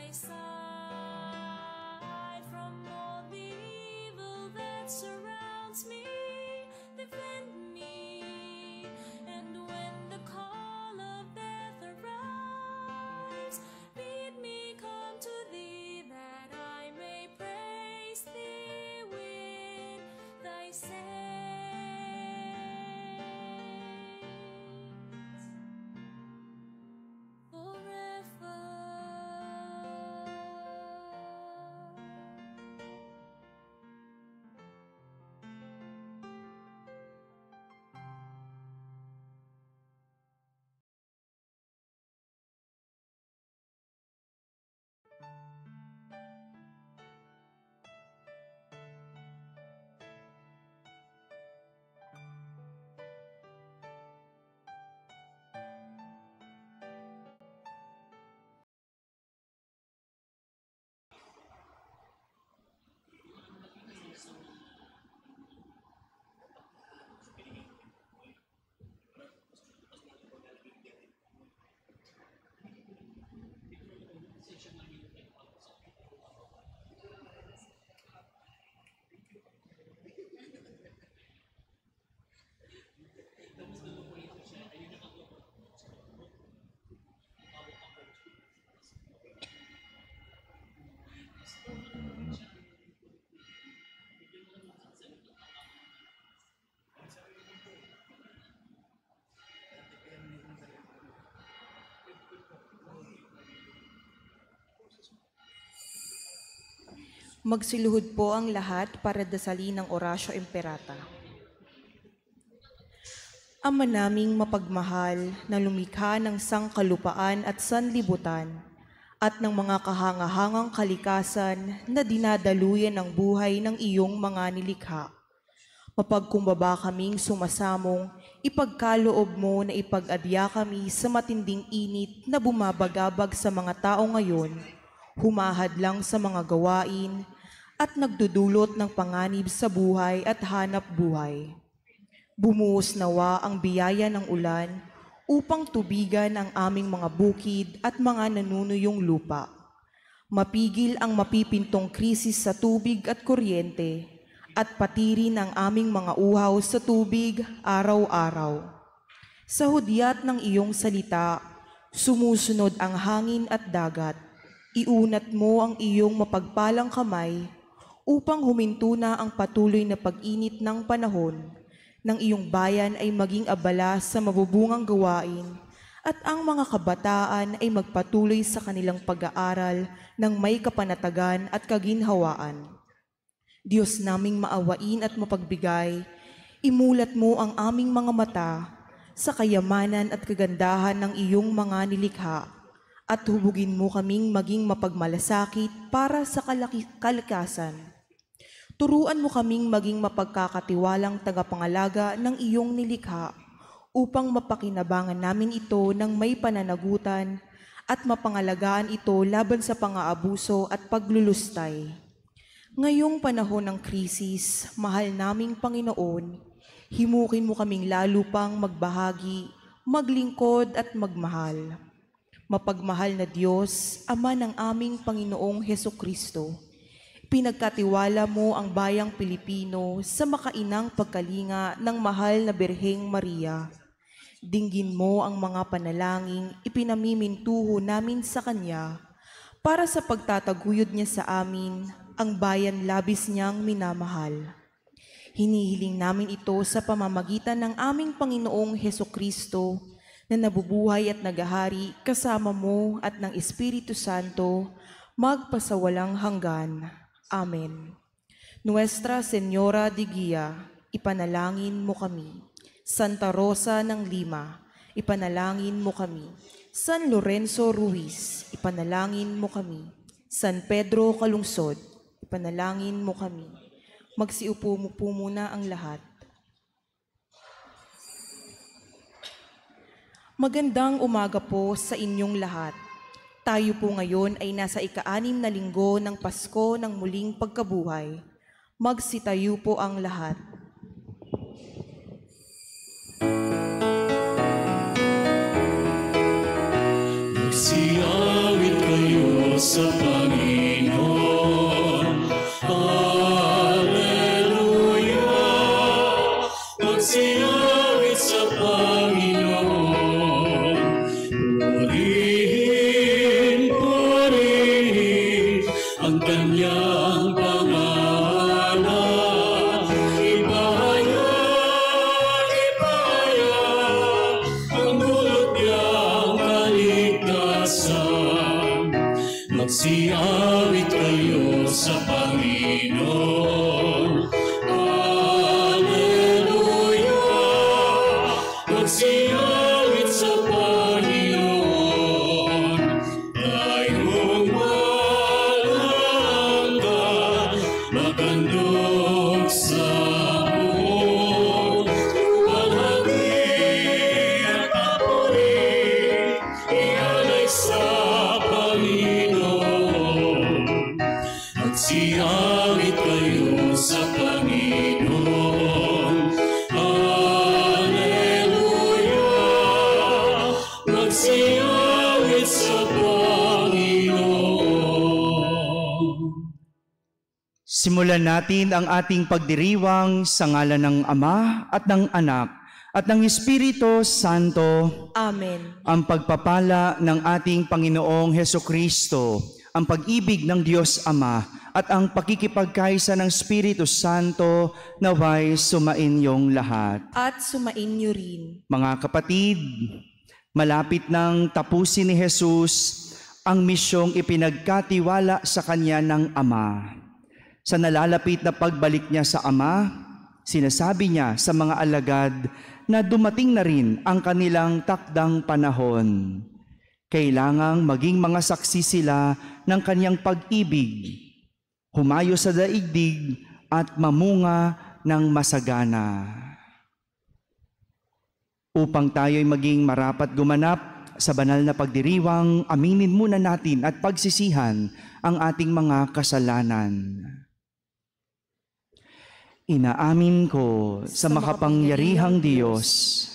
my side from all the evil that surrounds me. Defend me, and when the call of death arrives, bid me come to thee, that I may praise thee with thy saints forever. Magsiluhod po ang lahat para dasalin ng Oratio Imperata. Ama naming mapagmahal na lumikha ng sangkalupaan at sanlibutan at ng mga kahangahangang kalikasan na dinadaluyan ng buhay ng iyong mga nilikha. Mapagkumbaba kaming sumasamong, ipagkaloob mo na ipag-adya kami sa matinding init na bumabagabag sa mga tao ngayon, humahadlang sa mga gawain, at nagdudulot ng panganib sa buhay at hanap buhay. Bumuhos nawa ang biyaya ng ulan upang tubigan ang aming mga bukid at mga nanunuyong lupa. Mapigil ang mapipintong krisis sa tubig at kuryente at patirin ang aming mga uhaw sa tubig araw-araw. Sa hudyat ng iyong salita, sumusunod ang hangin at dagat. Iunat mo ang iyong mapagpalang kamay upang huminto na ang patuloy na pag-init ng panahon, ng iyong bayan ay maging abala sa mabubungang gawain, at ang mga kabataan ay magpatuloy sa kanilang pag-aaral ng may kapanatagan at kaginhawaan. Diyos naming maawain at mapagbigay, imulat mo ang aming mga mata sa kayamanan at kagandahan ng iyong mga nilikha, at hubugin mo kaming maging mapagmalasakit para sa kalikasan. Turuan mo kaming maging mapagkakatiwalang tagapangalaga ng iyong nilikha upang mapakinabangan namin ito ng may pananagutan at mapangalagaan ito laban sa pang-aabuso at paglulustay. Ngayong panahon ng krisis, mahal naming Panginoon, himukin mo kaming lalo pang magbahagi, maglingkod at magmahal. Mapagmahal na Diyos, Ama ng aming Panginoong Hesukristo, pinagkatiwala mo ang bayang Pilipino sa makainang pagkalinga ng mahal na Birheng Maria. Dinggin mo ang mga panalangin ipinamimintuho namin sa Kanya para sa pagtataguyod niya sa amin, ang bayan labis niyang minamahal. Hinihiling namin ito sa pamamagitan ng aming Panginoong Hesukristo na nabubuhay at nagahari kasama mo at ng Espiritu Santo magpasawalang hanggan. Amen. Nuestra Señora de Guia, ipanalangin mo kami. Santa Rosa ng Lima, ipanalangin mo kami. San Lorenzo Ruiz, ipanalangin mo kami. San Pedro Calungsod, ipanalangin mo kami. Magsiupo mo po muna ang lahat. Magandang umaga po sa inyong lahat. Tayo po ngayon ay nasa ika-6 na linggo ng Pasko ng muling pagkabuhay. Magsitayo po ang lahat. Magsiawit kayo sa magsiyawit sa Panginoon. Simulan natin ang ating pagdiriwang sa ngalan ng Ama at ng Anak at ng Espiritu Santo. Amen. Ang pagpapala ng ating Panginoong Hesukristo, ang pag-ibig ng Diyos Ama at ang pakikipagkaisa ng Espiritu Santo naway sumainyong lahat. At sumainyo rin. Mga kapatid, malapit nang tapusin ni Jesus ang misyong ipinagkatiwala sa kanya ng Ama. Sa nalalapit na pagbalik niya sa Ama, sinasabi niya sa mga alagad na dumating na rin ang kanilang takdang panahon. Kailangang maging mga saksi sila ng kanyang pag-ibig, humayo sa daigdig at mamunga ng masagana. Upang tayo'y maging marapat gumanap sa banal na pagdiriwang, aminin muna natin at pagsisihan ang ating mga kasalanan. Inaamin ko sa makapangyarihang Diyos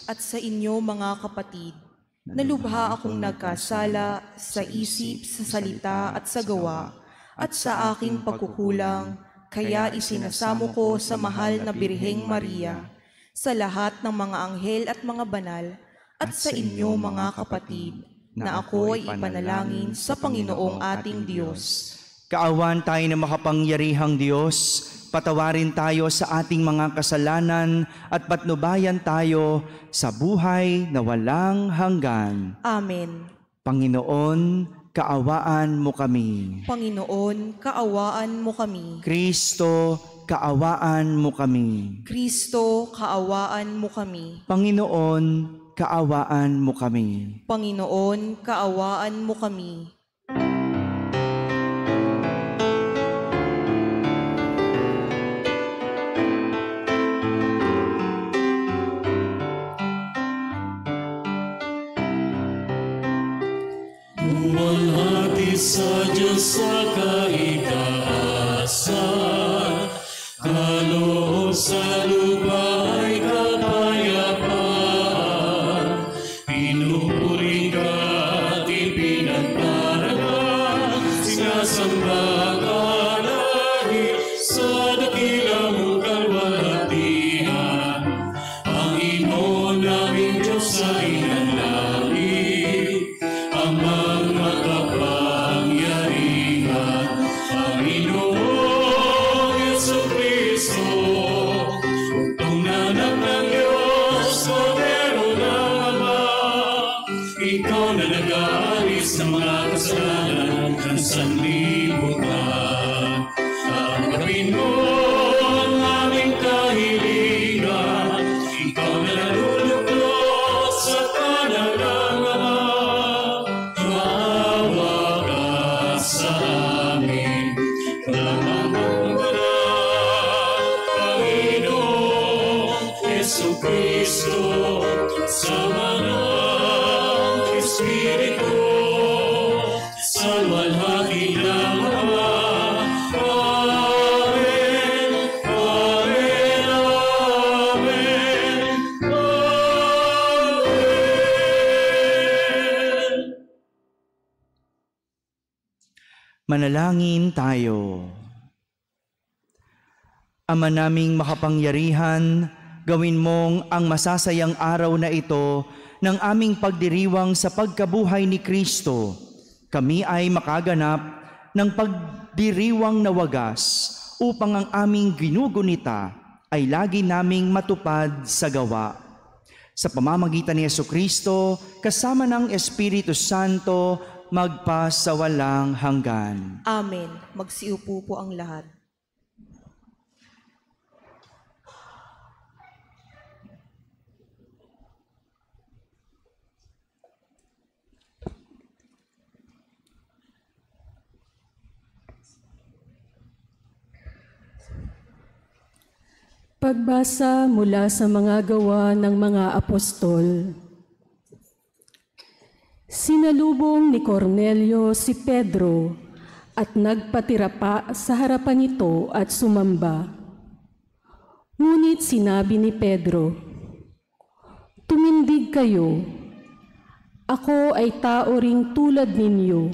At sa inyo mga kapatid, na lubha akong nagkasala sa isip, sa salita at sa gawa, at sa aking pagkukulang, kaya isinasamo ko sa mahal na Birheng Maria, sa lahat ng mga anghel at mga banal, at sa inyo mga kapatid, na ako ay ipanalangin sa Panginoong ating Diyos. Kaawan tayo ng makapangyarihang Diyos, patawarin tayo sa ating mga kasalanan at patnubayan tayo sa buhay na walang hanggan. Amen. Panginoon, kaawaan mo kami. Panginoon, kaawaan mo kami. Kristo, kaawaan mo kami. Kristo, kaawaan mo kami. Panginoon, kaawaan mo kami. Panginoon, kaawaan mo kami. Buwalhati sa Diyos sa kaitaasan, kaloob sa lupa ay kapayapaan. Pinupuri ka at ipinagdarasal, sinasamba ka lagi sa dakilang mong kalwalhatian. Panginoon naming Diyos ay nanlangit, Amang makapangyarihan, Panginoong Jesucristo, bugtong nanak ng Diyos, Kordero ng Ama. Ikaw na nag-aalis ng mga kasalanan ng sanlibutan. Tanggapin mo ang aming kahilingan, ikaw na nalulugod sa kanan ng Ama. Maawa ka sa amin, kalamang banal, Panginoong Jesucristo, sama ng Espiritu, sa luwalhati ng Ama. Amen, Amen, Amen, Amen. Manalangin tayo. Ama naming makapangyarihan, gawin mong ang masasayang araw na ito ng aming pagdiriwang sa pagkabuhay ni Kristo. Kami ay makaganap ng pagdiriwang na wagas upang ang aming ginugunita ay lagi naming matupad sa gawa. Sa pamamagitan ni Jesucristo, kasama ng Espiritu Santo, magpa sa walang hanggan. Amen. Magsiupo po ang lahat. Pagbasa mula sa mga gawa ng mga apostol. Sinalubong ni Cornelio si Pedro at nagpatira pa sa harapan nito at sumamba. Ngunit sinabi ni Pedro, "Tumindig kayo. Ako ay tao ring tulad ninyo.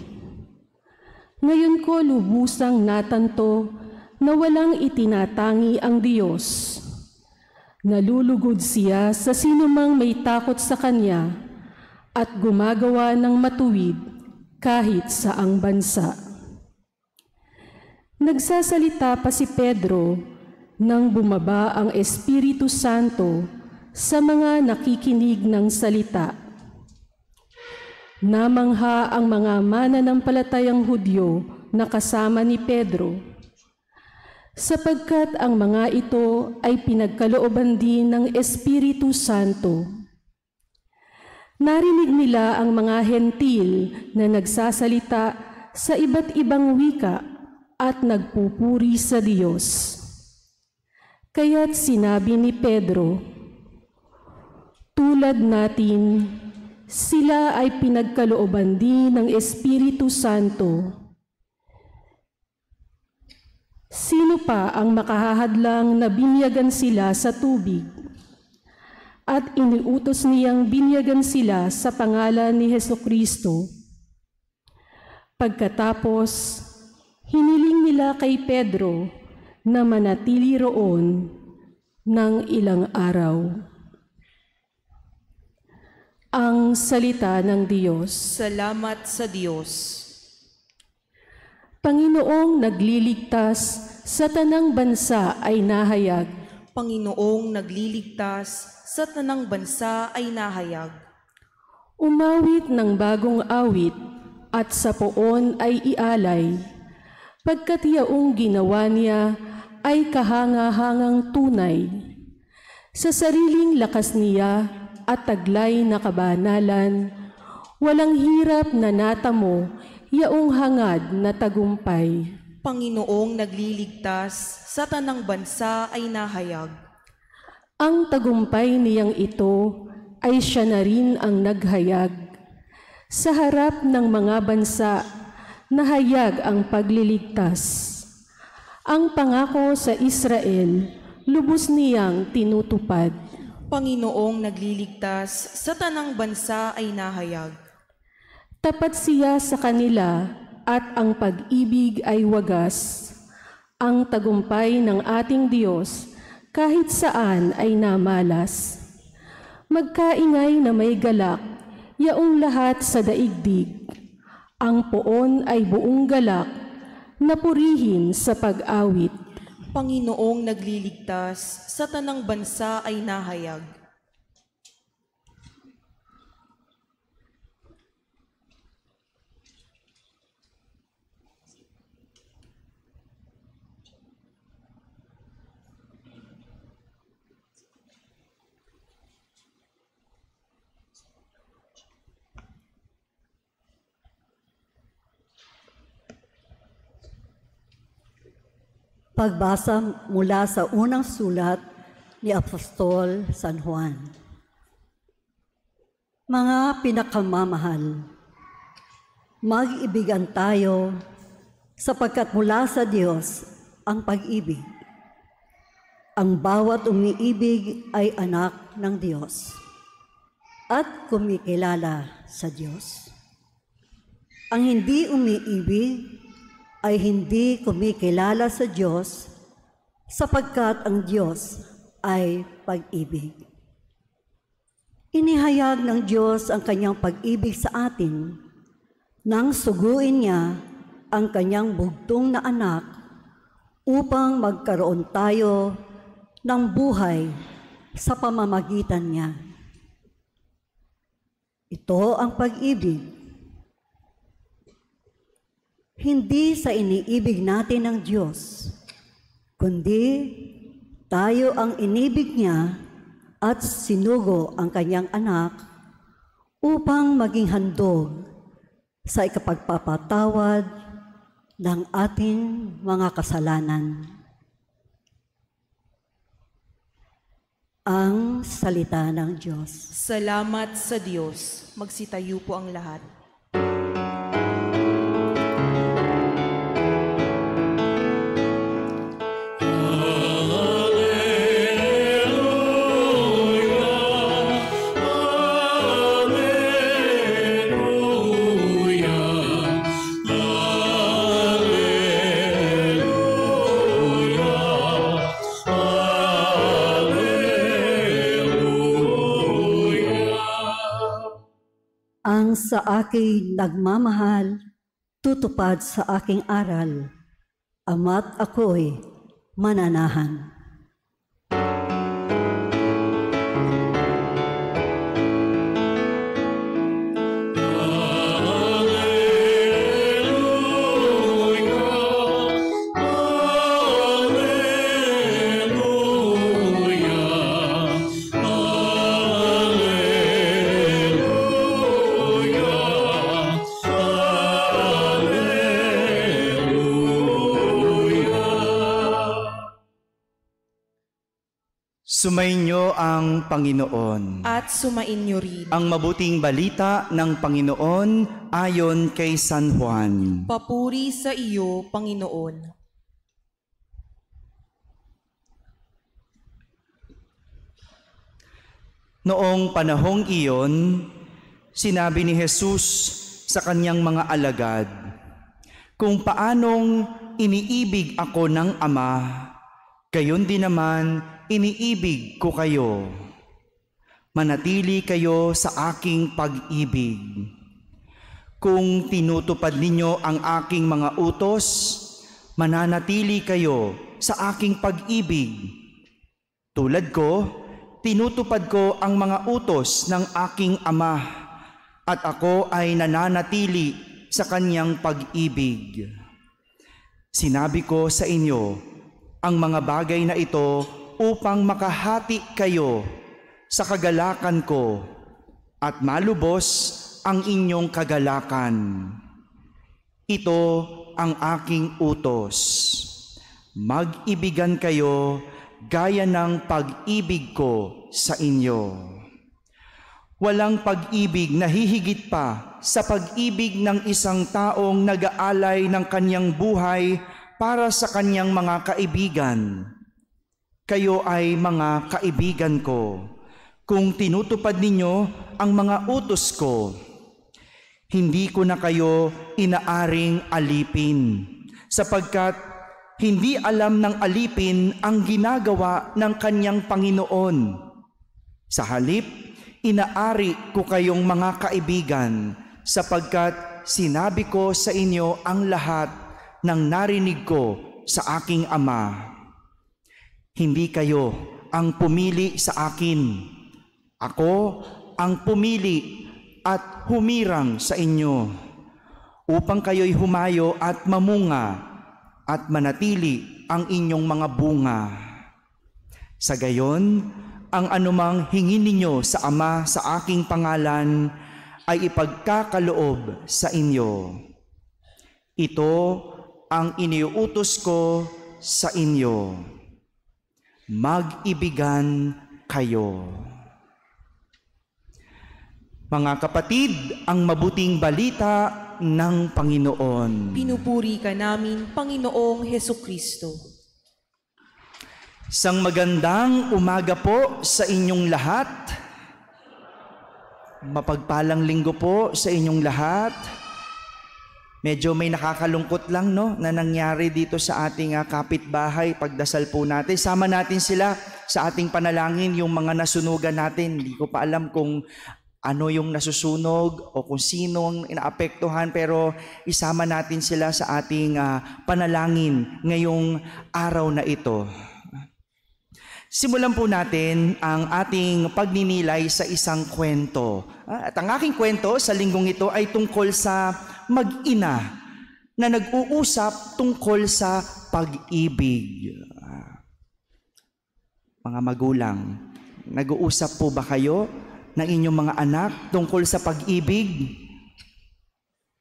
Ngayon ko lubusang natanto na walang itinatangi ang Diyos. Nalulugod siya sa sinumang may takot sa Kanya at gumagawa ng matuwid kahit saang bansa. Nagsasalita pa si Pedro nang bumaba ang Espiritu Santo sa mga nakikinig ng salita. Namangha ang mga mananampalatayang Hudyo na kasama ni Pedro, sapagkat ang mga ito ay pinagkalooban din ng Espiritu Santo. Narinig nila ang mga hentil na nagsasalita sa iba't ibang wika at nagpupuri sa Diyos. Kaya't sinabi ni Pedro, tulad natin, sila ay pinagkalooban din ng Espiritu Santo. Sino pa ang makahahadlang na binyagan sila sa tubig? At iniutos niyang binyagan sila sa pangalan ni Hesukristo. Pagkatapos, hiniling nila kay Pedro na manatili roon ng ilang araw. Ang salita ng Diyos. Salamat sa Diyos. Panginoong nagliligtas sa tanang bansa ay nahayag. Panginoong nagliligtas sa tanang bansa ay nahayag. Umawit ng bagong awit at sa poon ay ialay, pagkat yaong ginawa niya ay kahanga-hangang tunay. Sa sariling lakas niya at taglay na kabanalan, walang hirap na natamo, yaong hangad na tagumpay. Panginoong nagliligtas sa tanang bansa ay nahayag. Ang tagumpay niyang ito ay siya na rin ang naghayag. Sa harap ng mga bansa, nahayag ang pagliligtas. Ang pangako sa Israel, lubos niyang tinutupad. Panginoong nagliligtas sa tanang bansa ay nahayag. Tapat siya sa kanila at ang pag-ibig ay wagas. Ang tagumpay ng ating Diyos kahit saan ay namalas. Magkaingay na may galak, yaong lahat sa daigdig. Ang poon ay buong galak, napurihin sa pag-awit. Panginoong nagliligtas sa tanang bansa ay nahayag. Pagbasa mula sa unang sulat ni Apostol San Juan. Mga pinakamamahal, mag-ibigan tayo sapagkat mula sa Diyos ang pag-ibig. Ang bawat umiibig ay anak ng Diyos at kumikilala sa Diyos. Ang hindi umiibig ay hindi kumikilala sa Diyos sapagkat ang Diyos ay pag-ibig. Inihayag ng Diyos ang kanyang pag-ibig sa atin nang suguin niya ang kanyang bugtong na anak upang magkaroon tayo ng buhay sa pamamagitan niya. Ito ang pag-ibig. Hindi sa iniibig natin ng Diyos, kundi tayo ang inibig niya at sinugo ang kanyang anak upang maging handog sa ikapagpapatawad ng ating mga kasalanan. Ang salita ng Diyos. Salamat sa Diyos. Magsitayo po ang lahat. sa akin nagmamahal, tutupad sa aking aral, ama't ako'y mananahan. Sumainyo ang Panginoon. At sumainyo rin. Ang mabuting balita ng Panginoon ayon kay San Juan. Papuri sa iyo, Panginoon. Noong panahong iyon, sinabi ni Jesus sa kanyang mga alagad, "Kung paanong iniibig ako ng Ama, gayon din naman iniibig ko kayo. Manatili kayo sa aking pag-ibig. Kung tinutupad ninyo ang aking mga utos, mananatili kayo sa aking pag-ibig. Tulad ko, tinutupad ko ang mga utos ng aking Ama, at ako ay nananatili sa kanyang pag-ibig. Sinabi ko sa inyo ang mga bagay na ito upang makahati kayo sa kagalakan ko at malubos ang inyong kagalakan. Ito ang aking utos. Mag-ibigan kayo gaya ng pag-ibig ko sa inyo. Walang pag-ibig na hihigit pa sa pag-ibig ng isang taong nag-aalay ng kanyang buhay para sa kanyang mga kaibigan. Kayo ay mga kaibigan ko kung tinutupad ninyo ang mga utos ko. Hindi ko na kayo inaaring alipin, sapagkat hindi alam ng alipin ang ginagawa ng kanyang Panginoon. Sa halip, inaari ko kayong mga kaibigan, sapagkat sinabi ko sa inyo ang lahat ng narinig ko sa aking Ama. Hindi kayo ang pumili sa akin. Ako ang pumili at humirang sa inyo, upang kayo'y humayo at mamunga at manatili ang inyong mga bunga. Sa gayon, ang anumang hingin ninyo sa Ama sa aking pangalan ay ipagkakaloob sa inyo. Ito ang iniuutos ko sa inyo. Mag-ibigan kayo. Mga kapatid, ang mabuting balita ng Panginoon. Pinupuri ka namin, Panginoong Hesukristo. Isang magandang umaga po sa inyong lahat. Mapagpalang linggo po sa inyong lahat. Medyo may nakakalungkot lang, no, na nangyari dito sa ating kapitbahay. Pagdasal po natin, sama natin sila sa ating panalangin, yung mga nasunugan natin. Hindi ko pa alam kung ano yung nasusunog o kung sino ang inaapektuhan, pero isama natin sila sa ating panalangin ngayong araw na ito. Simulan po natin ang ating pagninilay sa isang kwento. At ang aking kwento sa linggong ito ay tungkol sa mag-ina na nag-uusap tungkol sa pag-ibig. Mga magulang, nag-uusap po ba kayo ng inyong mga anak tungkol sa pag-ibig?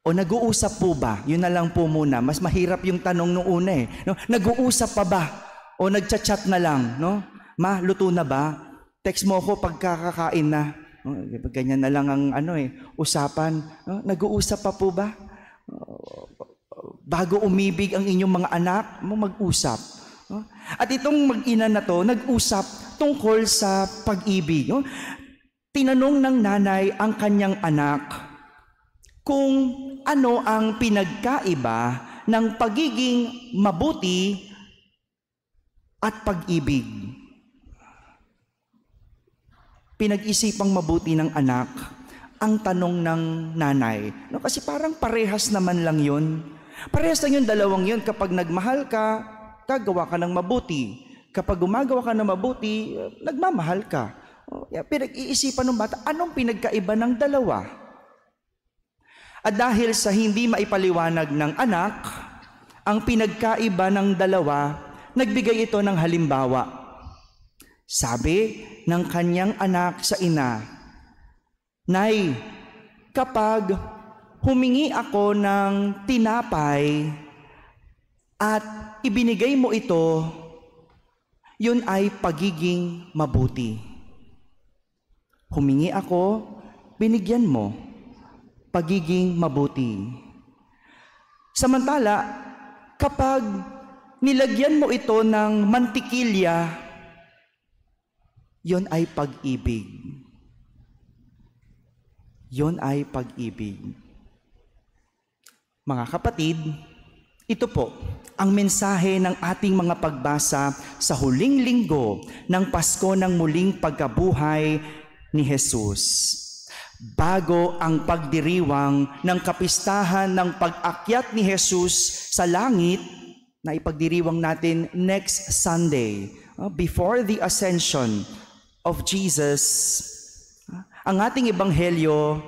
O nag-uusap po ba? Yun na lang po muna. Mas mahirap yung tanong nung una eh. No? Nag-uusap pa ba? O nagchat-chat na lang? No? Ma, luto na ba? Text mo ako pagkakakain na. No? Ganyan na lang ang usapan. No? Nag-uusap pa po ba? Bago umibig ang inyong mga anak, mag-usap. No? At itong mag-ina na to, nag-usap tungkol sa pag-ibig. No? Tinanong ng nanay ang kanyang anak kung ano ang pinagkaiba ng pagiging mabuti at pag-ibig. Pinag-isipang mabuti ng anak ang tanong ng nanay. No, kasi parang parehas naman lang yun. Parehas lang yung dalawang yun. Kapag nagmahal ka, gagawa ka ng mabuti. Kapag gumagawa ka ng mabuti, nagmamahal ka. Pinag-iisipan ng bata, anong pinagkaiba ng dalawa? At dahil sa hindi maipaliwanag ng anak, ang pinagkaiba ng dalawa, nagbigay ito ng halimbawa. Sabi ng kanyang anak sa ina, "Nay, kapag humingi ako ng tinapay at ibinigay mo ito, yun ay pagiging mabuti. Humingi ako, binigyan mo, pagiging mabuti. Samantala, kapag nilagyan mo ito ng mantikilya, yun ay pag-ibig. Yun ay pag-ibig." Mga kapatid, ito po ang mensahe ng ating mga pagbasa sa huling linggo ng Pasko ng muling pagkabuhay ni Jesus. Bago ang pagdiriwang ng kapistahan ng pag-akyat ni Jesus sa langit, na ipagdiriwang natin next Sunday, before the ascension of Jesus, ang ating ebanghelyo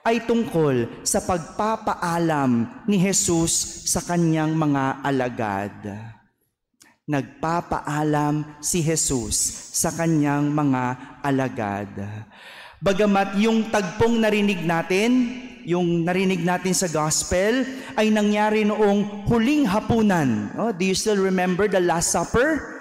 ay tungkol sa pagpapaalam ni Jesus sa kanyang mga alagad. Nagpapaalam si Jesus sa kanyang mga alagad. Bagamat yung tagpong narinig natin sa gospel, ay nangyari noong huling hapunan. Do you still remember the Last Supper?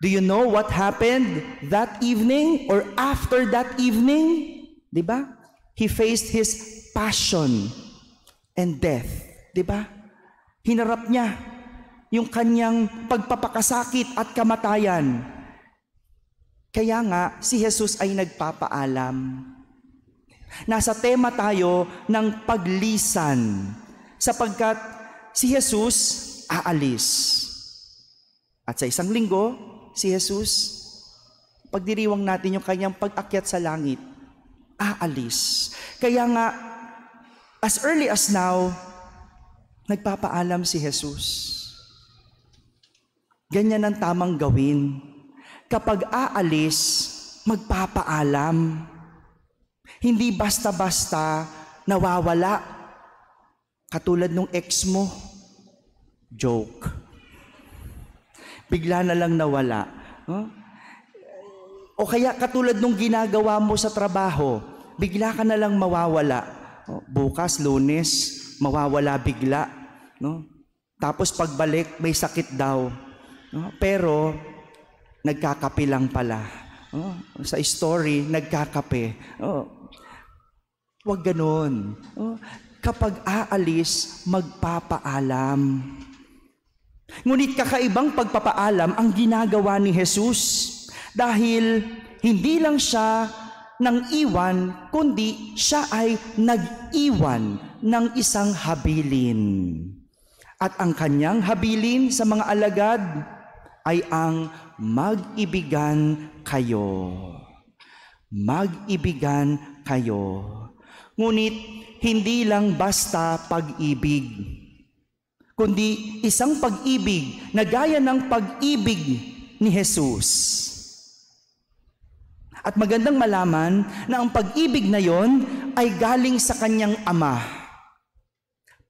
Do you know what happened that evening or after that evening? Diba? He faced his passion and death. Diba? Hinarap niya yung kanyang pagpapakasakit at kamatayan. Kaya nga, si Jesus ay nagpapaalam. Nasa tema tayo ng paglisan, sapagkat si Jesus aalis. At sa isang linggo, si Jesus, pagdiriwang natin yung kanyang pag-akyat sa langit, aalis. Kaya nga, as early as now, nagpapaalam si Jesus. Ganyan ang tamang gawin. Kapag aalis, magpapaalam. Hindi basta-basta nawawala. Katulad nung ex mo. Joke. Bigla na lang nawala. O kaya katulad nung ginagawa mo sa trabaho, bigla ka na lang mawawala. Bukas, Lunes, mawawala bigla. Tapos pagbalik, may sakit daw. Pero, nagkakape lang pala. Sa story, nagkakape. Huwag ganun. Kapag aalis, magpapaalam. Ngunit kakaibang pagpapaalam ang ginagawa ni Jesus. Dahil hindi lang siya nang iwan, kundi siya ay nag-iwan ng isang habilin. At ang kanyang habilin sa mga alagad ay ang mag-ibigan kayo. Mag-ibigan kayo. Ngunit hindi lang basta pag-ibig, kundi isang pag-ibig na gaya ng pag-ibig ni Jesus. At magandang malaman na ang pag-ibig na yon ay galing sa kanyang Ama.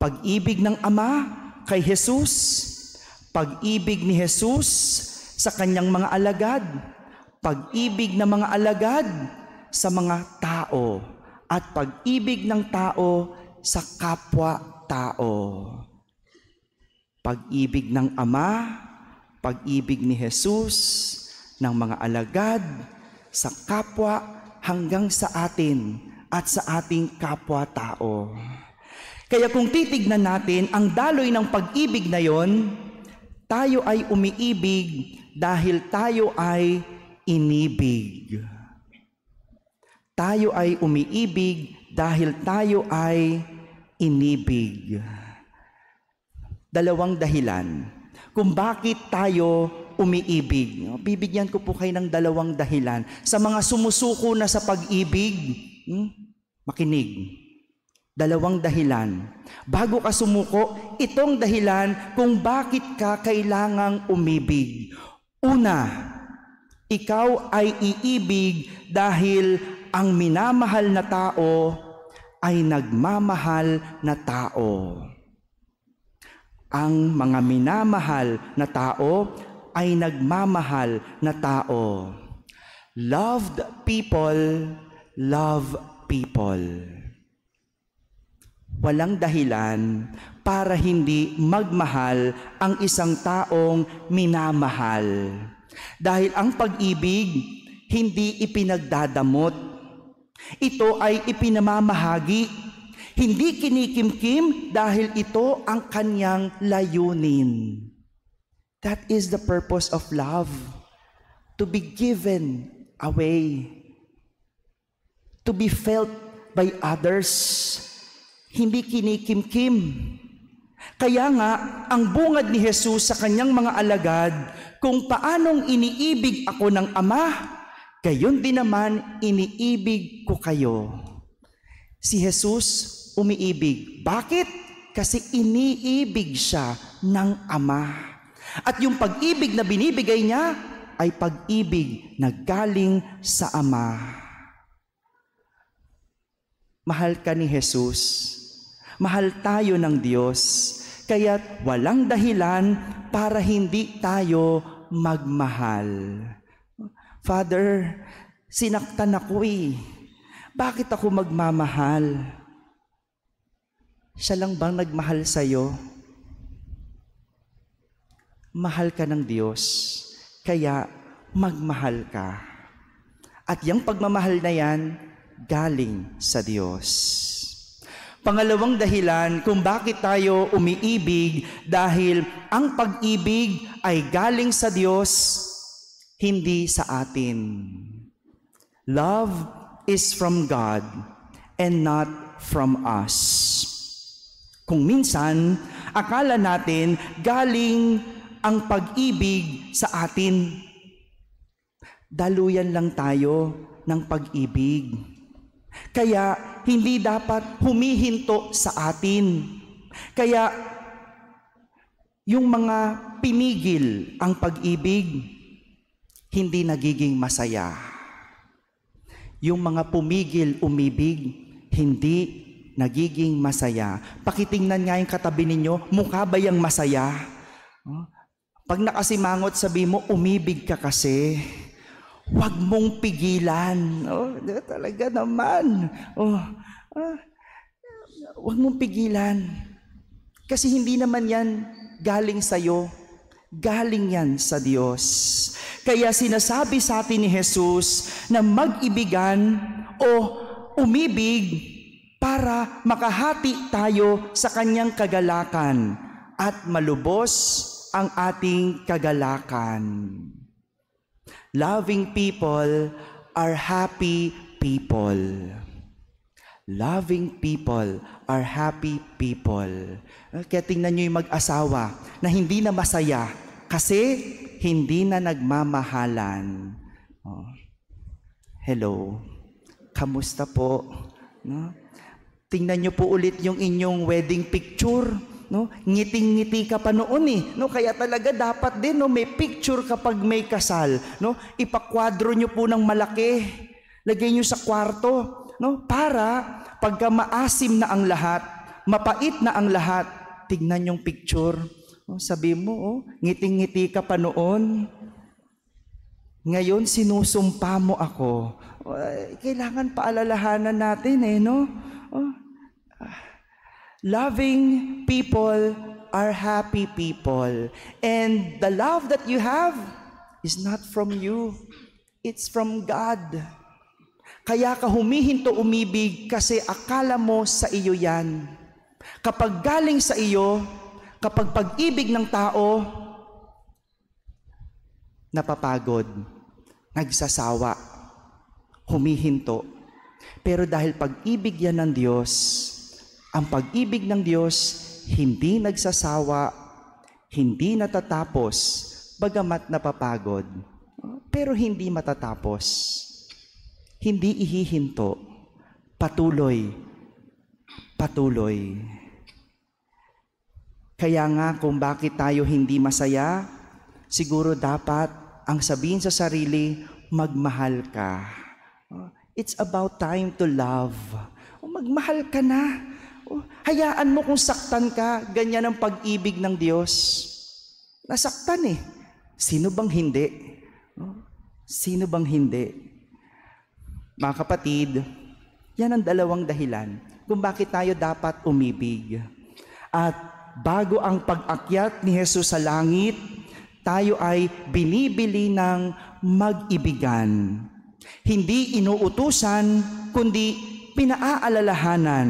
Pag-ibig ng Ama kay Jesus, pag-ibig ni Jesus sa kanyang mga alagad, pag-ibig ng mga alagad sa mga tao, at pag-ibig ng tao sa kapwa-tao. Pag-ibig ng Ama, pag-ibig ni Jesus, ng mga alagad, sa kapwa hanggang sa atin at sa ating kapwa-tao. Kaya kung titignan natin ang daloy ng pag-ibig na yon, tayo ay umiibig dahil tayo ay inibig. Tayo ay umiibig dahil tayo ay inibig. Dalawang dahilan kung bakit tayo umiibig. Bibigyan ko po kayo ng dalawang dahilan. Sa mga sumusuko na sa pag-ibig, Makinig. 2 dahilan. Bago ka sumuko, itong dahilan kung bakit ka kailangang umibig. Una, ikaw ay iibig dahil ang minamahal na tao ay nagmamahal na tao. Ang mga minamahal na tao ay nagmamahal na tao. Loved people love people. Walang dahilan para hindi magmahal ang isang taong minamahal. Dahil ang pag-ibig hindi ipinagdadamot. Ito ay ipinamamahagi. Hindi kinikimkim dahil ito ang kanyang layunin. That is the purpose of love. To be given away. To be felt by others. Hindi kinikimkim. Kaya nga, ang bungad ni Jesus sa kanyang mga alagad, kung paanong iniibig ako ng Ama, gayon din naman iniibig ko kayo. Si Jesus umiibig. Bakit? Kasi iniibig siya ng Ama. At yung pag-ibig na binibigay niya ay pag-ibig na galing sa Ama. Mahal ka ni Jesus. Mahal tayo ng Diyos, kaya't walang dahilan para hindi tayo magmahal. Father, sinaktan ako eh. Bakit ako magmamahal? Siya lang bang nagmahal sa'yo? Mahal ka ng Diyos, kaya magmahal ka. At yung pagmamahal na yan, galing sa Diyos. Pangalawang dahilan kung bakit tayo umiibig dahil ang pag-ibig ay galing sa Diyos, hindi sa atin. Love is from God and not from us. Kung minsan, akala natin galing ang pag-ibig sa atin. Daluyan lang tayo ng pag-ibig. Kaya hindi dapat humihinto sa atin. Kaya yung mga pinigil ang pag-ibig, hindi nagiging masaya. Yung mga pumigil umibig, hindi nagiging masaya. Pakitingnan nga yung katabi ninyo, mukha ba yung masaya? Pag nakasimangot, sabi mo, umibig ka kasi. Huwag mong pigilan. Talaga naman. Huwag mong pigilan. Kasi hindi naman yan galing sa'yo. Galing yan sa Diyos. Kaya sinasabi sa atin ni Jesus na mag-ibigan o umibig para makahati tayo sa kanyang kagalakan at malubos ang ating kagalakan. Loving people are happy people. Loving people are happy people. Kaya tingnan nyo yung mag-asawa na hindi na masaya kasi hindi na nagmamahalan. Hello, kamusta po? No? Tingnan nyo po ulit yung inyong wedding picture. No? Ngiting-ngiti ka pa noon eh. No? Kaya talaga dapat din may picture kapag may kasal. No? Ipakwadro nyo po ng malaki. Lagay nyo sa kwarto. No? Para pagka maasim na ang lahat, mapait na ang lahat, tignan yung picture. No? Sabi mo, ngiting-ngiti ka pa noon. Ngayon sinusumpa mo ako. Kailangan paalalahanan natin no? Loving people are happy people. And the love that you have is not from you. It's from God. Kaya ka humihinto umibig kasi akala mo sa iyo yan. Kapag galing sa iyo, kapag pag-ibig ng tao, napapagod, nagsasawa, humihinto. Pero dahil pag-ibig yan ng Diyos, ang pag-ibig ng Diyos, hindi nagsasawa, hindi natatapos, bagamat napapagod. Pero hindi matatapos. Hindi ihihinto. patuloy. Patuloy. Kaya nga kung bakit tayo hindi masaya, siguro dapat ang sabihin sa sarili, magmahal ka. It's about time to love. Magmahal ka na. Hayaan mo kung saktan ka, ganyan ang pag-ibig ng Diyos. Nasaktan eh. Sino bang hindi? Sino bang hindi? Mga kapatid, yan ang dalawang dahilan kung bakit tayo dapat umibig. At bago ang pag-akyat ni Jesus sa langit, tayo ay binibili ng mag-ibigan. Hindi inuutusan, kundi pinaaalalahanan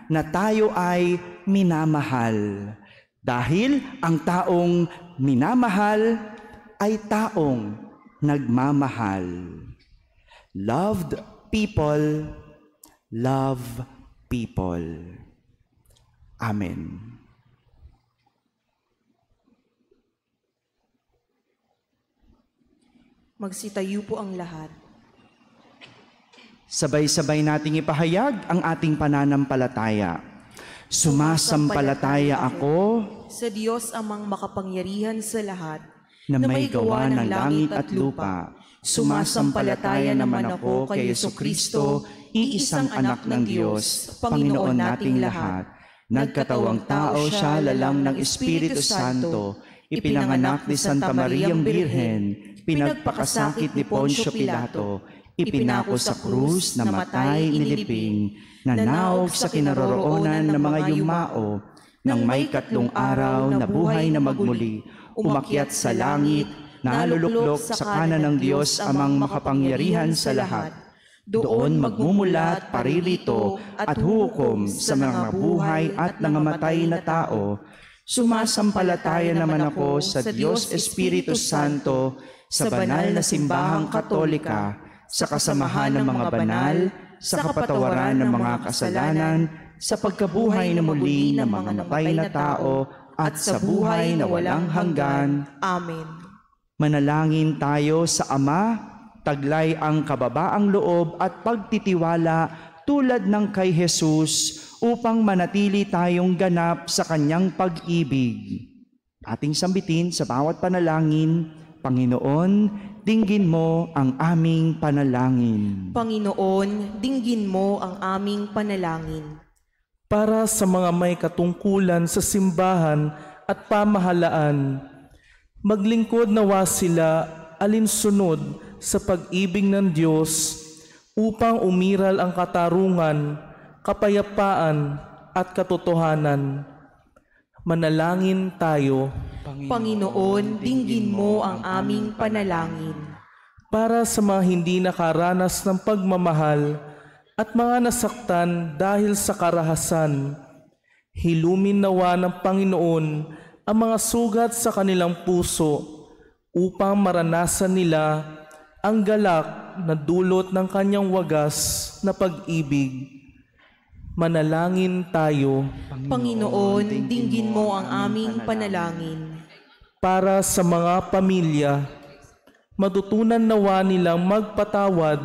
na tayo ay minamahal. Dahil ang taong minamahal ay taong nagmamahal. Loved people, love people. Amen. Magsitayo po ang lahat. Sabay-sabay nating ipahayag ang ating pananampalataya. Sumasampalataya ako sa Diyos amang makapangyarihan sa lahat, na may gawa ng langit at lupa. Sumasampalataya naman ako kay Jesucristo, iisang anak ng Diyos, Panginoon nating lahat. Nagkatawang tao siya lalang ng Espiritu Santo, ipinanganak ni Santa Mariang Birhen, pinagpakasakit ni Poncio Pilato, ipinako sa krus, namatay, inilibing, nanaog sa kinaroroonan ng mga yumao, nang may 3 araw na buhay na magmuli, umakyat sa langit, naluluklok sa kanan ng Diyos amang makapangyarihan sa lahat. Doon magmumulat, paririto at hukom sa mga buhay at nangamatay na tao. Sumasampalataya naman ako sa Diyos Espiritu Santo, sa banal na simbahang katolika, sa kasamahan ng mga banal, sa kapatawaran ng mga kasalanan, sa pagkabuhay na muli ng mga namatay na tao, at sa buhay na walang hanggan. Amen. Manalangin tayo sa Ama, taglay ang kababaang loob at pagtitiwala tulad ng kay Jesus upang manatili tayong ganap sa kanyang pag-ibig. Ating sambitin sa bawat panalangin, Panginoon, dinggin mo ang aming panalangin. Panginoon, dinggin mo ang aming panalangin. Para sa mga may katungkulan sa simbahan at pamahalaan, maglingkod nawa sila alinsunod sa pag-ibig ng Diyos upang umiral ang katarungan, kapayapaan at katotohanan. Manalangin tayo. Panginoon, dinggin mo ang aming panalangin. Para sa mga hindi nakaranas ng pagmamahal at mga nasaktan dahil sa karahasan, hilumin nawa ng Panginoon ang mga sugat sa kanilang puso upang maranasan nila ang galak na dulot ng kanyang wagas na pag-ibig. Manalangin tayo. Panginoon, dinggin mo ang aming panalangin. Para sa mga pamilya, matutunan nawa nilang magpatawad,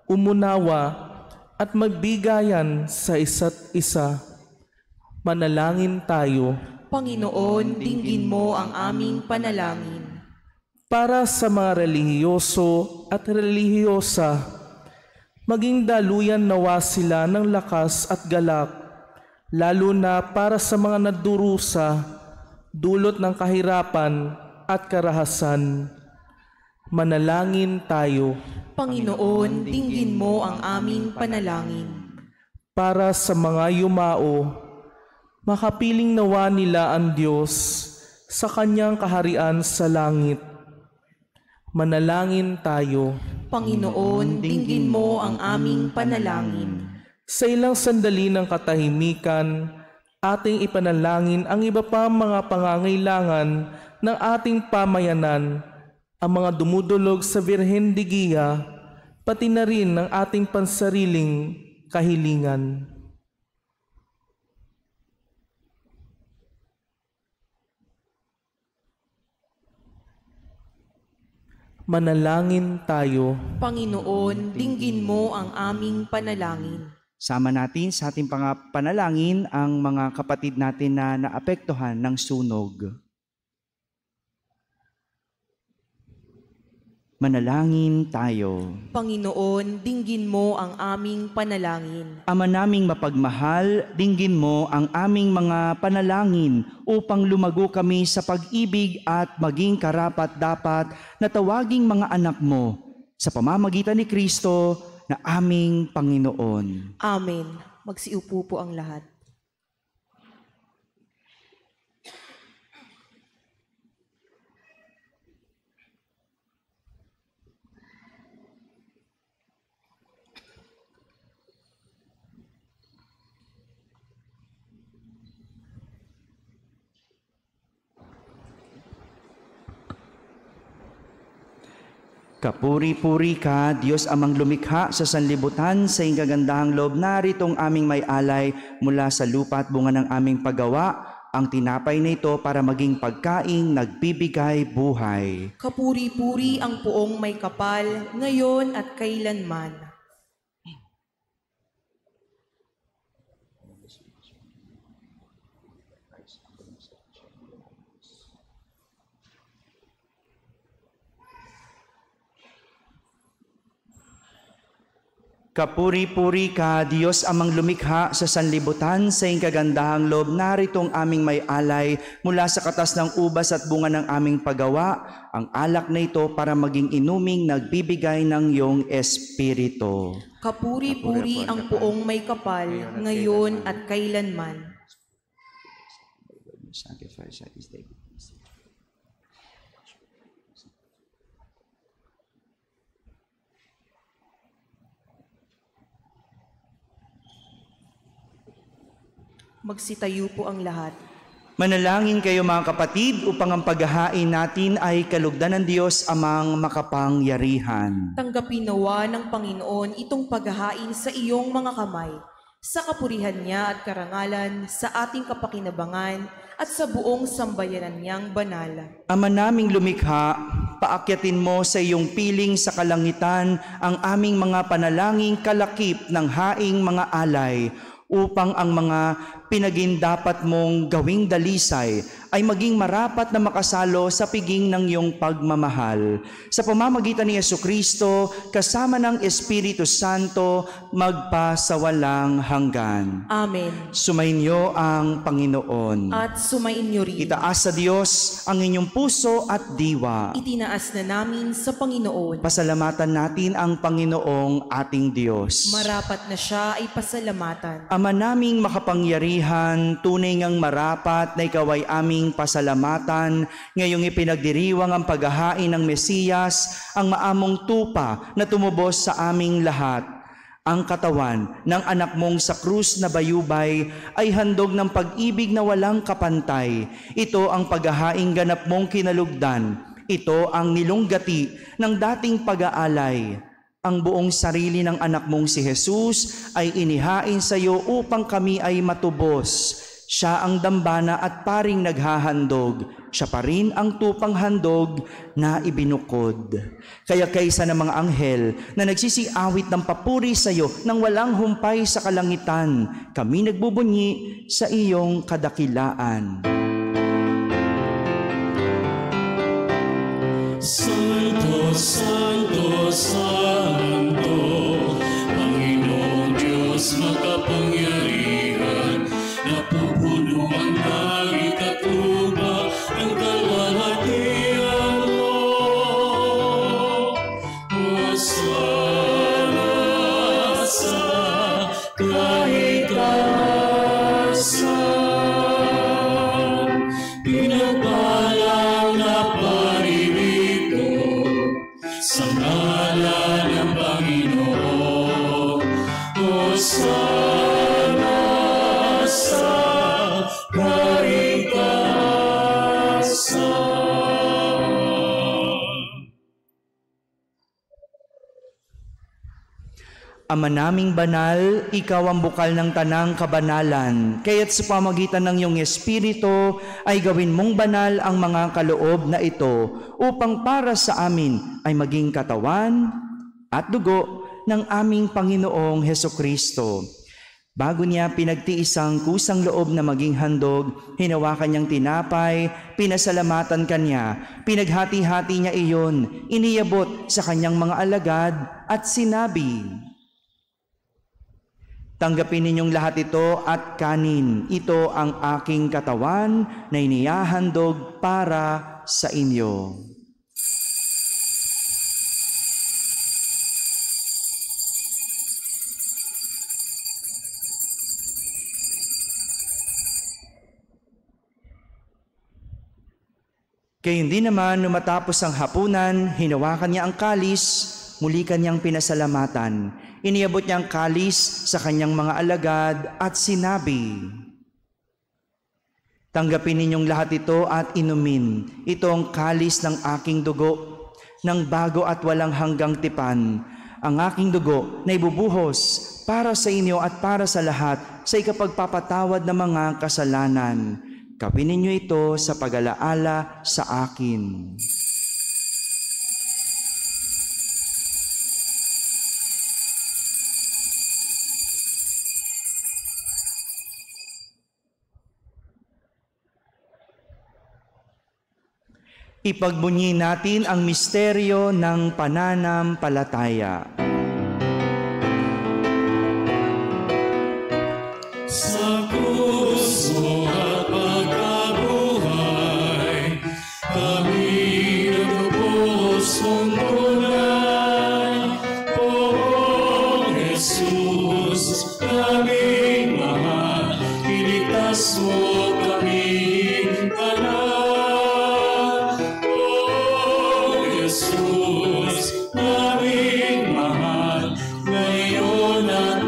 umunawa, at magbigayan sa isa't isa. Manalangin tayo. Panginoon, dinggin mo ang aming panalangin. Para sa mga relihiyoso at relihiyosa, maging daluyan nawa sila ng lakas at galak, lalo na para sa mga nadurusa, dulot ng kahirapan at karahasan. Manalangin tayo. Panginoon, dinggin mo ang aming panalangin. Para sa mga yumao, makapiling nawa nila ang Diyos sa kanyang kaharian sa langit. Manalangin tayo. Panginoon, dinggin mo ang aming panalangin. Sa ilang sandali ng katahimikan, ating ipanalangin ang iba pa mga pangangailangan ng ating pamayanan, ang mga dumudulog sa Birhen de Guia, pati na rin ng ating pansariling kahilingan. Manalangin tayo. Panginoon, dinggin mo ang aming panalangin. Sama natin sa ating panalangin ang mga kapatid natin na naapektuhan ng sunog. Manalangin tayo. Panginoon, dinggin mo ang aming panalangin. Ama naming mapagmahal, dinggin mo ang aming mga panalangin upang lumago kami sa pag-ibig at maging karapat-dapat na tawaging mga anak mo sa pamamagitan ni Kristo na aming Panginoon. Amen. Magsiupo po ang lahat. Kapuri-puri ka, Diyos amang lumikha sa sanlibutan, sa iyong kagandahang loob naritong aming may alay mula sa lupa at bunga ng aming paggawa, ang tinapay na ito para maging pagkaing nagbibigay buhay. Kapuri-puri ang poong may kapal, ngayon at kailanman. Kapuri-puri ka, Diyos amang lumikha sa sanlibutan, sa iyong kagandahang loob naritong aming may alay mula sa katas ng ubas at bunga ng aming paggawa, ang alak na ito para maging inuming nagbibigay ng iyong espiritu. Kapuri-puri ang poong may kapal, ngayon at kailanman. Magsitayo po ang lahat. Manalangin kayo mga kapatid upang ang paghahain natin ay kalugdan ng Diyos amang makapangyarihan. Tanggapin nawa ng Panginoon itong paghahain sa iyong mga kamay, sa kapurihan niya at karangalan, sa ating kapakinabangan at sa buong sambayanan niyang banal. Ama naming lumikha, paakyatin mo sa iyong piling sa kalangitan ang aming mga panalangin kalakip ng haing mga alay, upang ang mga pinagindapat mong gawing dalisay ay maging marapat na makasalo sa piging ng iyong pagmamahal. Sa pamamagitan ni Jesucristo, kasama ng Espiritu Santo, magpasawalang hanggan. Amen. Sumainyo ang Panginoon. At sumainyo rin. Itaas sa Diyos ang inyong puso at diwa. Itinaas na namin sa Panginoon. Pasalamatan natin ang Panginoong ating Diyos. Marapat na siya ay pasalamatan. Ama naming makapangyarihan, tunay ngang marapat na ikaw ay aming pasalamatan, ngayong ipinagdiriwang ang paghahain ng Mesiyas, ang maamong tupa na tumubos sa aming lahat. Ang katawan ng anak mong sa krus na bayubay ay handog ng pag-ibig na walang kapantay. Ito ang paghahaing ganap mong kinalugdan. Ito ang nilunggati ng dating pag-aalay. Ang buong sarili ng anak mong si Jesus ay inihain sa iyo upang kami ay matubos. Siya ang dambana at paring naghahandog. Siya pa rin ang tupang handog na ibinukod. Kaya kaysa ng mga anghel na nagsisiawit ng papuri sa iyo nang walang humpay sa kalangitan, kami nagbubunyi sa iyong kadakilaan. Santo, Santo, Santo, Panginoong Diyos makapangyarihan, napupuno ang langit at lupa, ang kalwalhatian mo. Hosana sa kahitasan, pinagpalang na sa ngalan ng Panginoon, Hosana sa kahitasan. Ama naming banal, ikaw ang bukal ng tanang kabanalan. Kaya't sa pamagitan ng iyong Espiritu ay gawin mong banal ang mga kaloob na ito upang para sa amin ay maging katawan at dugo ng aming Panginoong Hesukristo. Bago niya pinagtiis ang kusang loob na maging handog, hinawakan niyang tinapay, pinasalamatan kanya, pinaghati-hati niya iyon, iniyabot sa kanyang mga alagad at sinabi, "Tanggapin ninyong lahat ito at kanin. Ito ang aking katawan na inihahandog para sa inyo." Gayon din naman, nung matapos ang hapunan, hinawakan niya ang kalis, muli kanyang pinasalamatan. Iniabot niya ang kalis sa kanyang mga alagad at sinabi, "Tanggapin ninyong lahat ito at inumin. Ito ang kalis ng aking dugo, ng bago at walang hanggang tipan. Ang aking dugo na ibubuhos para sa inyo at para sa lahat sa ikapagpapatawad ng mga kasalanan. Gawin ninyo ito sa pag-alaala sa akin." Ipagbunyi natin ang misteryo ng pananampalataya. Sa krus mo at pagkabuhay, kami nagtubos mong tunay. Poong Jesus, kaming mahal, iligtas mo kaming anak. Poong Jesus, kaming mahal, ngayon at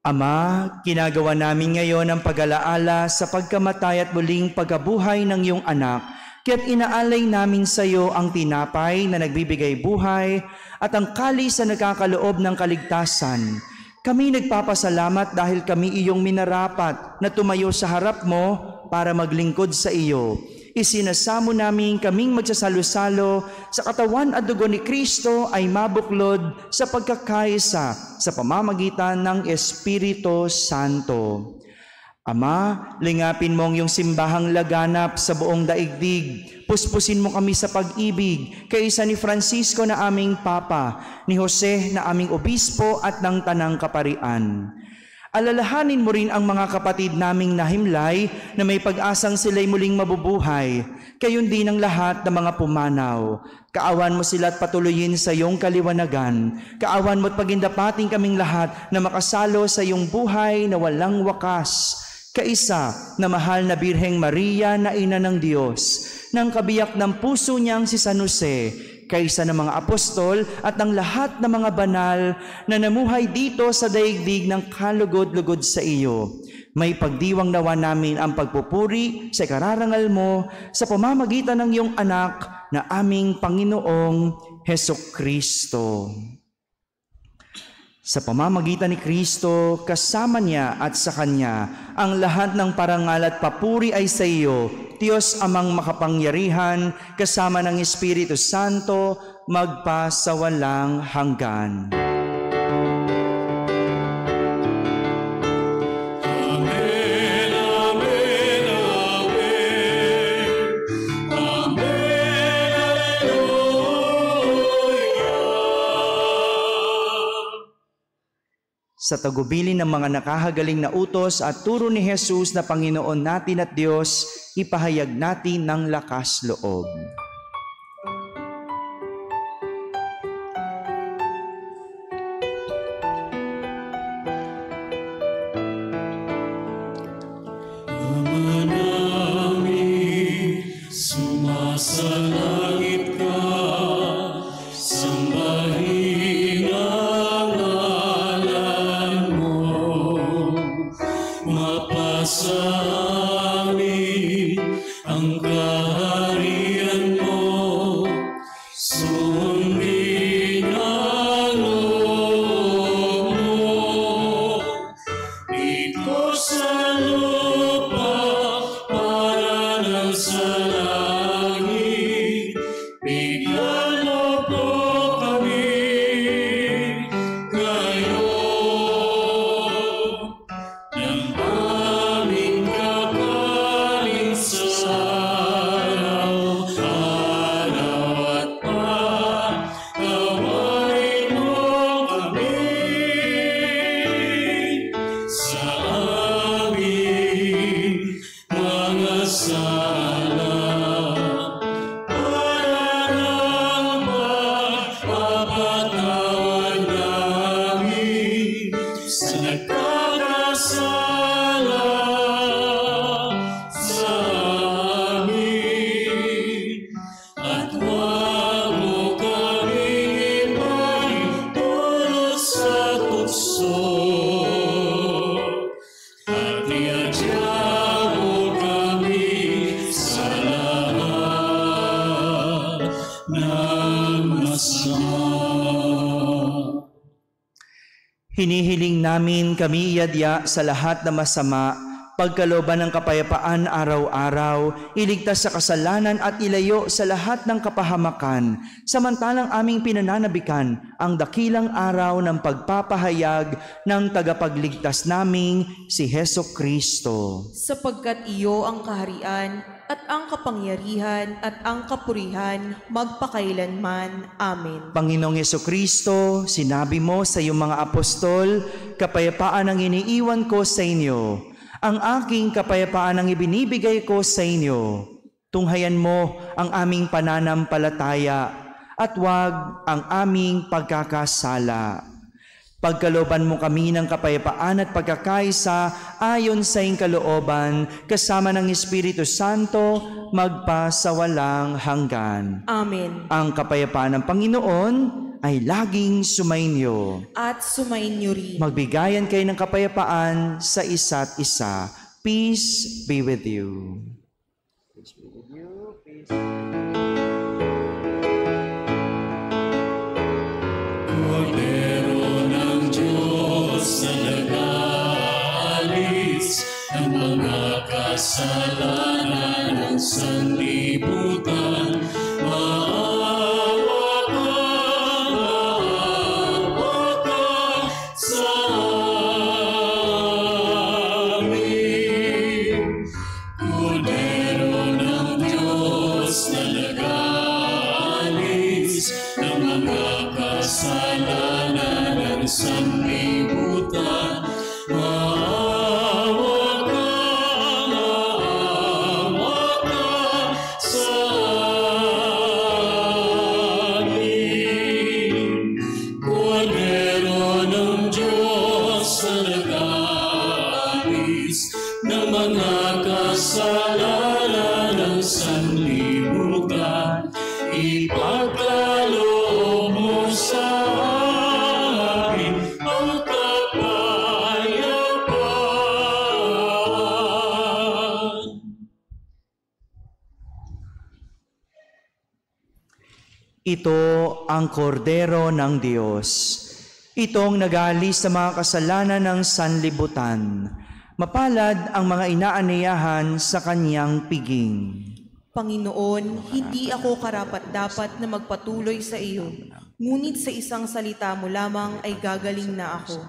Ama, ginagawa namin ngayon ang pag-alaala sa pagkamatay at muling pagkabuhay ng iyong anak, kaya't inaalay namin sa iyo ang tinapay na nagbibigay buhay at ang kalis na nagkakaloob ng kaligtasan. Kami nagpapasalamat dahil kami iyong minarapat na tumayo sa harap mo para maglingkod sa iyo. Isinasamo namin kaming magsasalo-salo sa katawan at dugo ni Kristo ay mabuklod sa pagkakaisa sa pamamagitan ng Espiritu Santo. Ama, lingapin mo ang iyong simbahang laganap sa buong daigdig. Puspusin mo kami sa pag-ibig, kaisa ni Francisco na aming Papa, ni Jose na aming Obispo at ng Tanang Kaparian. Alalahanin mo rin ang mga kapatid naming nahimlay na may pag-asang sila'y muling mabubuhay. Gayon din ang lahat ng mga pumanaw. Kaawan mo sila at patuloyin sa iyong kaliwanagan. Kaawan mo at pagindapating kaming lahat na makasalo sa iyong buhay na walang wakas. Kaisa na mahal na Birheng Maria na Ina ng Diyos, ng kabiyak ng puso niyang si San Jose, kaisa ng mga apostol at ng lahat ng mga banal na namuhay dito sa daigdig ng kalugod-lugod sa iyo. May pagdiwang nawa namin ang pagpupuri sa kararangal mo sa pamamagitan ng iyong anak na aming Panginoong Hesukristo. Sa pamamagitan ni Kristo, kasama niya at sa Kanya, ang lahat ng parangal at papuri ay sa iyo, Diyos Amang makapangyarihan, kasama ng Espiritu Santo, magpa sa walang hanggan. Sa tagubilin ng mga nakahagaling na utos at turo ni Jesus na Panginoon natin at Diyos, ipahayag natin ng lakas loob. Ama namin, sumasalangit ka, sambahin ang ngalan mo, mapasa amin ang kaharian mo, sundin ang loob mo, dito sa lupa para ng sa langit. Bigyan mo po kami sa nagkakasala sa amin. At huwag mo kaming ipahintulot sa tukso. At iadya mo kami sa lahat ng masama. Hinihiling namin kami iadya sa lahat na masama, pagkalooban ng kapayapaan araw-araw, iligtas sa kasalanan at ilayo sa lahat ng kapahamakan, samantalang aming pinananabikan ang dakilang araw ng pagpapahayag ng tagapagligtas naming si Hesukristo. Sapagkat iyo ang kaharian at ang kapangyarihan at ang kapurihan magpakailanman. Amen. Panginoong Hesukristo, sinabi mo sa iyong mga apostol, kapayapaan ang iniiwan ko sa inyo. Ang aking kapayapaan ang ibinibigay ko sa inyo. Tunghayan mo ang aming pananampalataya at huwag ang aming pagkakasala. Pagkalooban mo kami ng kapayapaan at pagkakaisa ayon sa iyong kalooban, kasama ng Espiritu Santo, magpasawalang hanggan. Amen. Ang kapayapaan ng Panginoon ay laging sumainyo. At sumainyo rin. Magbigayan kayo ng kapayapaan sa isa't isa. Peace be with you. Kordero ng Diyos na nag-aalis ng mga kasalanan ng sanlibutan, maawa ka sa amin. Kordero ng Diyos na nag-aalis ng mga kasalanan ng sanlibutan, maawa ka sa amin. Kordero ng Diyos na nag-aalis ng mga kasalanan ng sanlibutan, ipagkaloob mo sa amin ang kapayapaan. Ito ang kordero ng Diyos. Itong nag-aalis sa mga kasalanan ng sanlibutan. Mapalad ang mga inaaniyahan sa kanyang piging. Panginoon, hindi ako karapat-dapat na magpatuloy sa iyo, ngunit sa isang salita mo lamang ay gagaling na ako.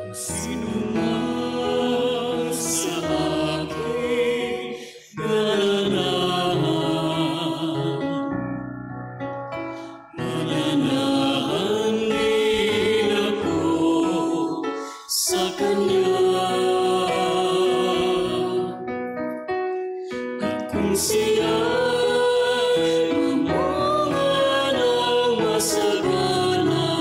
Sino man sa aking nananahan, mananahan din ako sa Kanya. At kung siya'y mamunga ng masagana,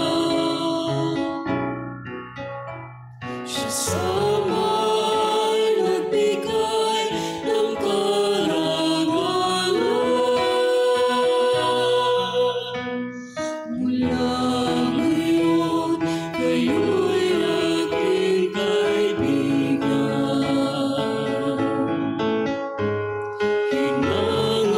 siya sama'y nagbigay ng karangalan. Mula ngayon, kayo'y aking kaibigan. Hinangaan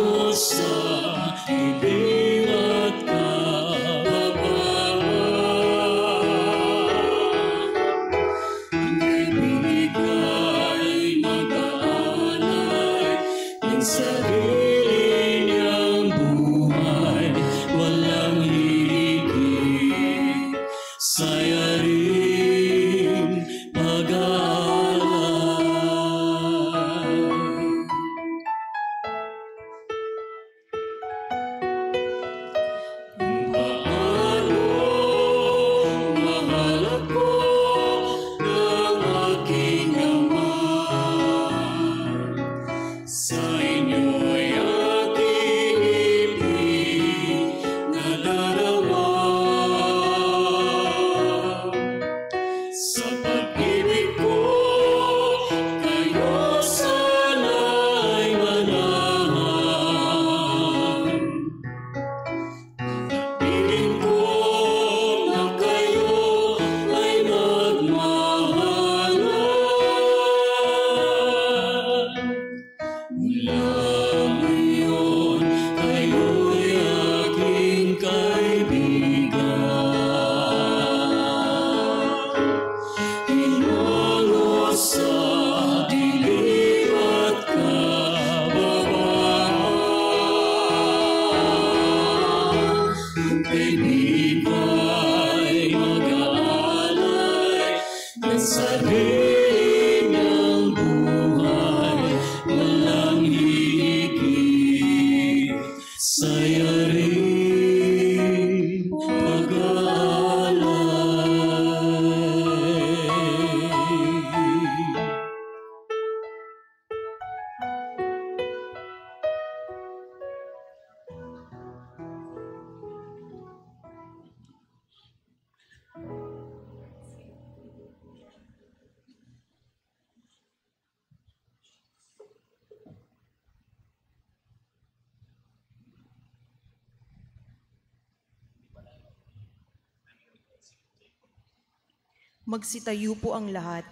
Magsitayo po ang lahat.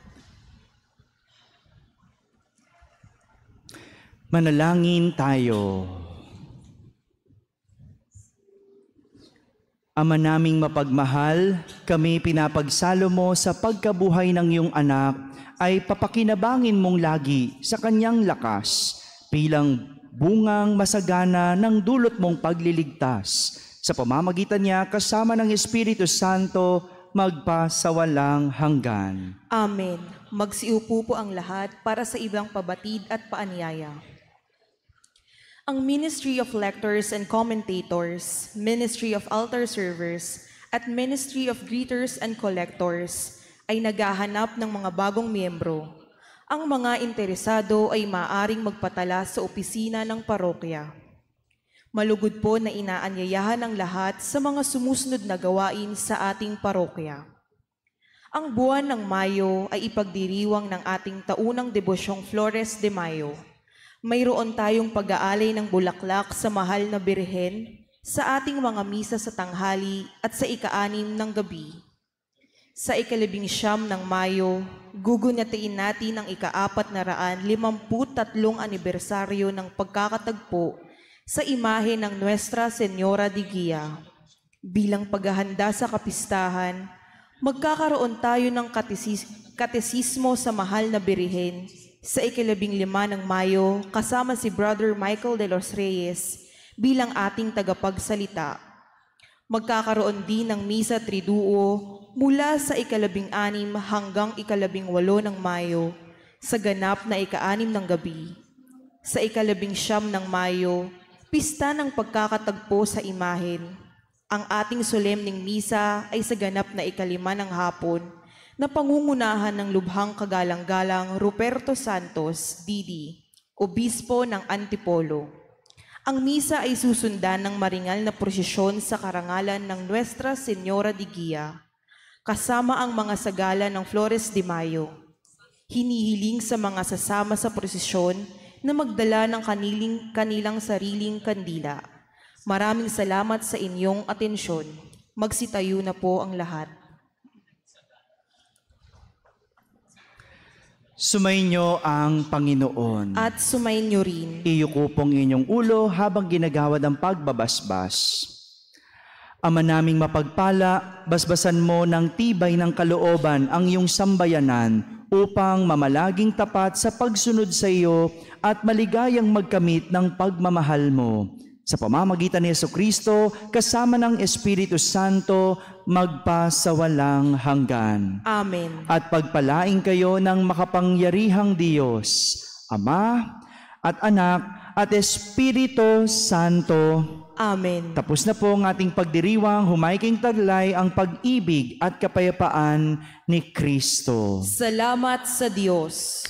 Manalangin tayo. Ama naming mapagmahal, kami pinapagsalo mo sa pagkabuhay ng iyong anak ay papakinabangin mong lagi sa kanyang lakas bilang bungang masagana ng dulot mong pagliligtas. Sa pamamagitan niya kasama ng Espiritu Santo magpasawalang hanggan. Amen. Magsiupo po ang lahat para sa ibang pabatid at paanyaya. Ang Ministry of Lectors and Commentators, Ministry of Altar Servers, at Ministry of Greeters and Collectors ay naghahanap ng mga bagong miyembro. Ang mga interesado ay maaaring magpatala sa opisina ng parokya. Malugod po na inaanyayahan ang lahat sa mga sumusunod na gawain sa ating parokya. Ang buwan ng Mayo ay ipagdiriwang ng ating taunang debosyong Flores de Mayo. Mayroon tayong pag-aalay ng bulaklak sa mahal na Birhen sa ating mga misa sa tanghali at sa ika-6 ng gabi. Sa ika-19 ng Mayo, gugunyatiin natin ang ika-453 anibersaryo ng pagkakatagpo sa imahe ng Nuestra Señora de Guia. Bilang paghahanda sa kapistahan, magkakaroon tayo ng katesismo sa mahal na Birhen sa ika-15 ng Mayo kasama si Brother Michael de los Reyes bilang ating tagapagsalita. Magkakaroon din ng Misa Triduo mula sa ika-16 hanggang ika-18 ng Mayo sa ganap na ika-6 ng gabi. Sa ika-19 ng Mayo, pista ng pagkakatagpo sa imahen. Ang ating solemning misa ay sa ganap na ika-5 ng hapon na pangungunahan ng lubhang kagalang-galang Ruperto Santos, D.D., Obispo ng Antipolo. Ang misa ay susundan ng maringal na prosesyon sa karangalan ng Nuestra Señora de Guia, kasama ang mga sagala ng Flores de Mayo. Hinihiling sa mga sasama sa prosesyon na magdala ng kanilang sariling kandila. Maraming salamat sa inyong atensyon. Magsitayo na po ang lahat. Sumainyo ang Panginoon. At sumainyo rin. Iyuko pong inyong ulo habang ginagawad ang pagbabasbas. Ama naming mapagpala, basbasan mo ng tibay ng kalooban ang iyong sambayanan upang mamalaging tapat sa pagsunod sa iyo at maligayang magkamit ng pagmamahal mo. Sa pamamagitan ni Jesucristo, kasama ng Espiritu Santo, magpasawalang hanggan. Amen. At pagpalain kayo ng makapangyarihang Diyos, Ama at Anak at Espiritu Santo. Amen. Tapos na po ang ating pagdiriwang, humayking taglay ang pag-ibig at kapayapaan ni Kristo. Salamat sa Diyos.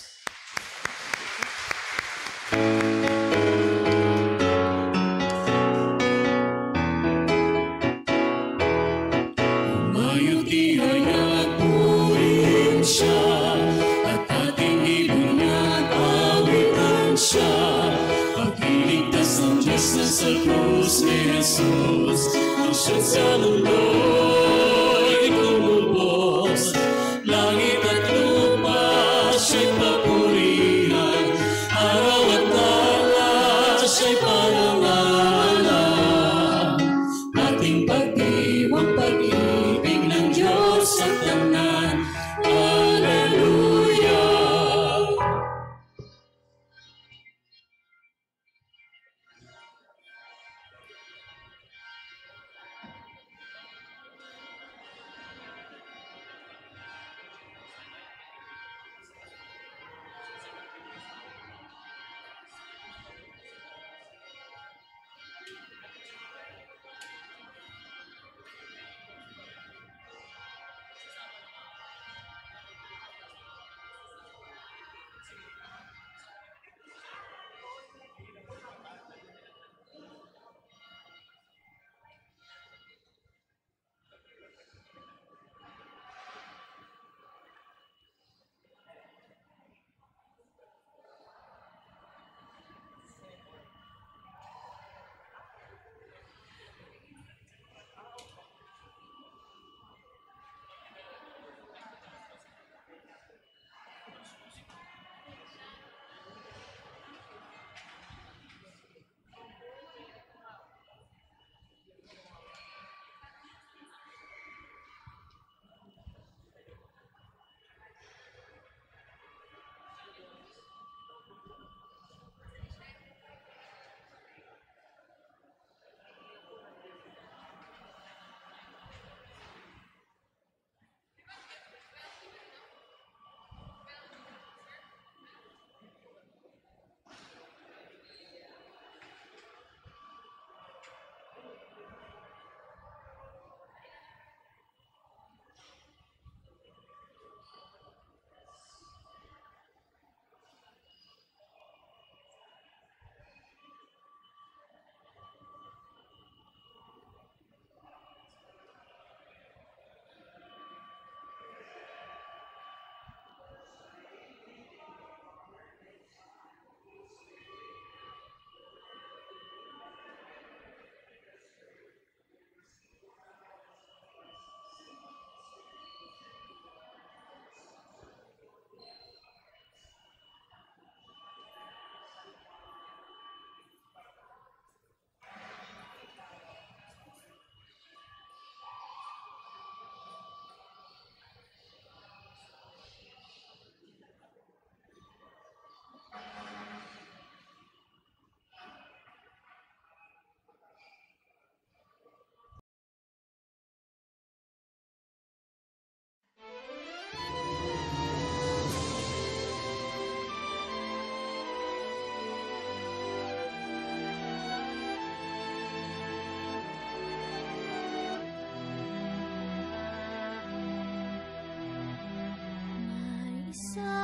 Sa krus ni Jesus, ang siyang sa mundo'y lumubos. Langit at lupa siya'y papurihan, araw at tala siya'y parangalan. Ating pag-iwang pag-ibig ng Diyos sa tanan. Hallelujah! sa